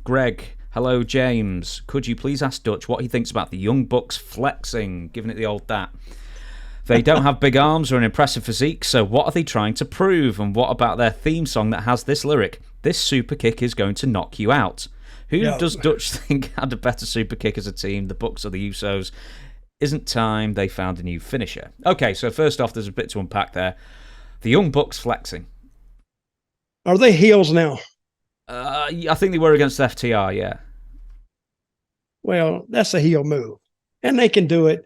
Greg, hello, James. Could you please ask Dutch what he thinks about the Young Bucks flexing, giving it the old that? They don't have big arms or an impressive physique, so what are they trying to prove? And what about their theme song that has this lyric? This super kick is going to knock you out. Who does Dutch think had a better super kick as a team, the Bucks or the Usos? Isn't time they found a new finisher? Okay, so first off, there's a bit to unpack there. The Young Bucks flexing. Are they heels now? I think they were against FTR, yeah. Well, that's a heel move, and they can do it.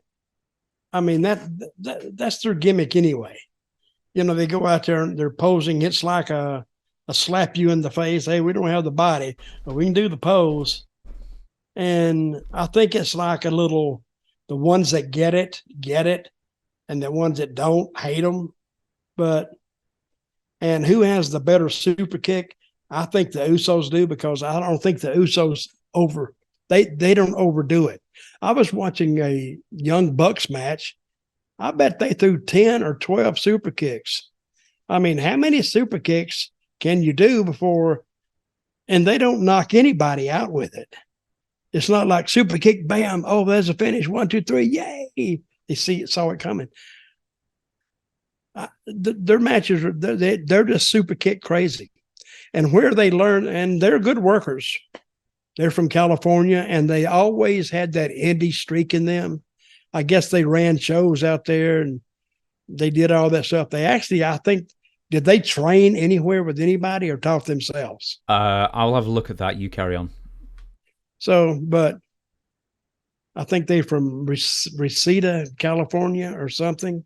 I mean, that's their gimmick anyway. You know, they go out there and they're posing. It's like a slap you in the face. Hey, we don't have the body, but we can do the pose. And I think it's like a little, the ones that get it, and the ones that don't hate them. And who has the better super kick? I think the Usos do, because I don't think the Usos they don't overdo it. I was watching a Young Bucks match. I bet they threw 10 or 12 super kicks. I mean, how many super kicks can you do before? And they don't knock anybody out with it. It's not like super kick, bam, oh, there's a finish, 1, 2, 3, yay! They saw it coming. Their matches they're just super kick crazy, and where they learn, and they're good workers. They're from California, and they always had that indie streak in them. I guess they ran shows out there and they did all that stuff. They actually, I think, did they train anywhere with anybody or taught themselves? I'll have a look at that. You carry on. So, but I think they're from Reseda, California or something.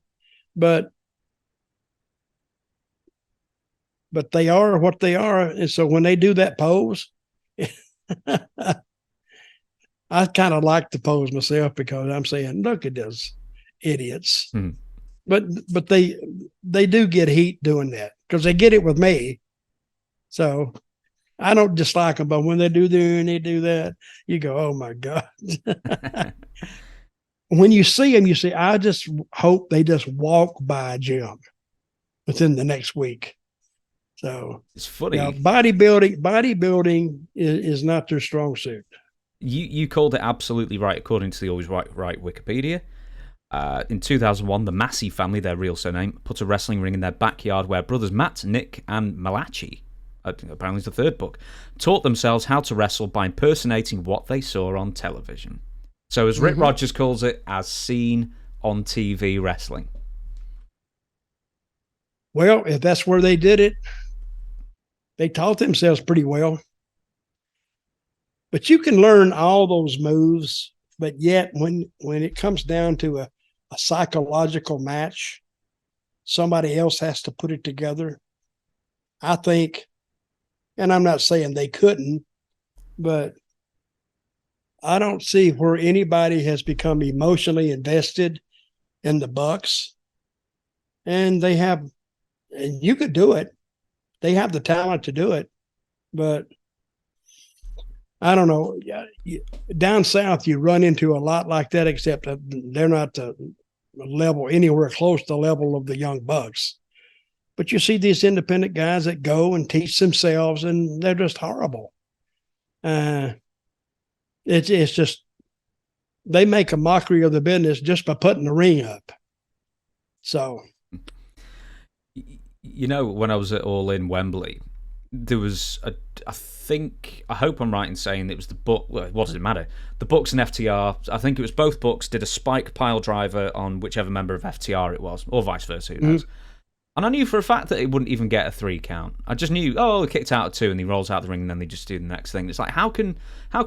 But they are what they are. And so when they do that pose, I kind of like the pose myself, because I'm saying, look at those idiots. Hmm. But they do get heat doing that, because they get it with me. So I don't dislike them, but when they do that, you go, oh my God. When you see them, you say, I just hope they just walk by Jim within the next week. So it's funny. Bodybuilding is not their strong suit. You called it absolutely right, according to the Always Right Wikipedia. In 2001, the Massey family, their real surname, put a wrestling ring in their backyard where brothers Matt, Nick, and Malachi, apparently it's the third book, taught themselves how to wrestle by impersonating what they saw on television. So as Rick Rogers calls it, as seen on TV wrestling. Well, if that's where they did it, they taught themselves pretty well. But you can learn all those moves, but yet when it comes down to a psychological match, somebody else has to put it together. I think, and I'm not saying they couldn't, but I don't see where anybody has become emotionally invested in the Bucks. And and you could do it. They have the talent to do it, but I don't know. Down south, you run into a lot like that, except that they're not the level, anywhere close to the level of the Young Bucks. But you see these independent guys that go and teach themselves, and they're just horrible. It's just, they make a mockery of the business just by putting the ring up. So, you know, when I was at All In Wembley, there was I hope I'm right in saying it was the book. Well, what does it matter? The Bucks and FTR. I think it was both Bucks did a spike pile driver on whichever member of FTR it was, or vice versa. Who knows? And I knew for a fact that it wouldn't even get a 3 count. I just knew, he kicked out at 2 and he rolls out the ring and then they just do the next thing. It's like, how can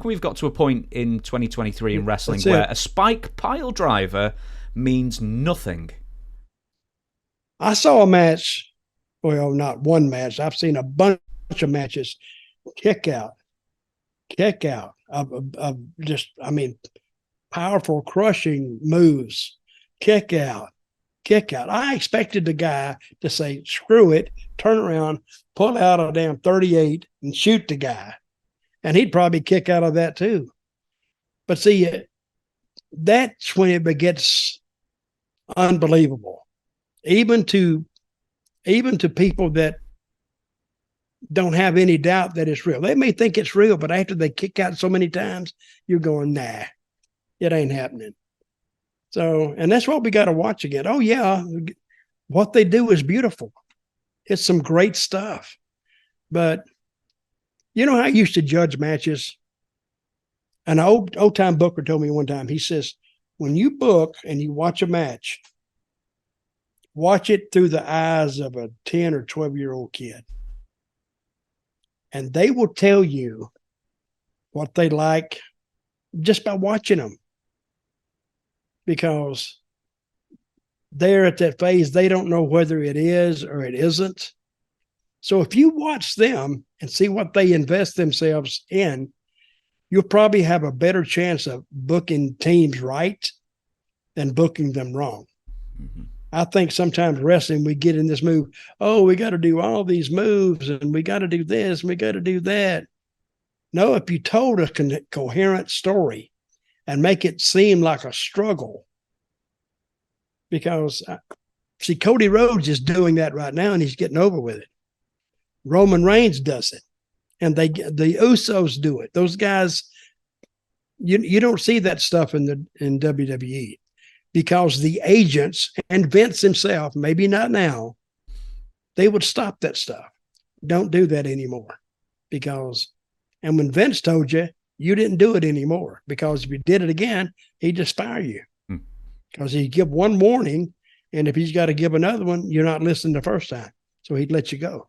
we've got to a point in 2023 in wrestling where a spike pile driver means nothing? I saw a match, well, not one match. I've seen a bunch of matches, kick out of just, I mean, powerful crushing moves, kick out. I expected the guy to say, screw it, turn around, pull out a damn 38 and shoot the guy. And he'd probably kick out of that too. But see, that's when it gets unbelievable. Even to people that don't have any doubt that it's real. They may think it's real, but after they kick out so many times, you're going, nah, it ain't happening. So, and that's what we got to watch again. Oh, yeah, what they do is beautiful. It's some great stuff. But you know how I used to judge matches? An old time booker told me one time, he says, when you book and you watch a match, watch it through the eyes of a 10 or 12-year-old kid. And they will tell you what they like just by watching them. Because they're at that phase, they don't know whether it is or it isn't. So if you watch them and see what they invest themselves in, you'll probably have a better chance of booking teams right than booking them wrong. Mm-hmm. I think sometimes wrestling, we get in this move, oh, we got to do all these moves and we got to do this and we got to do that. No, if you told a coherent story and make it seem like a struggle, because see, Cody Rhodes is doing that right now and he's getting over with it. Roman Reigns does it. And the Usos do it. Those guys, you don't see that stuff in WWE because the agents and Vince himself, maybe not now, they would stop that stuff. Don't do that anymore. And when Vince told you, you didn't do it anymore because if you did it again, he'd just fire you. Because he'd give one warning, and if he's got to give another one, you're not listening the first time. So he'd let you go.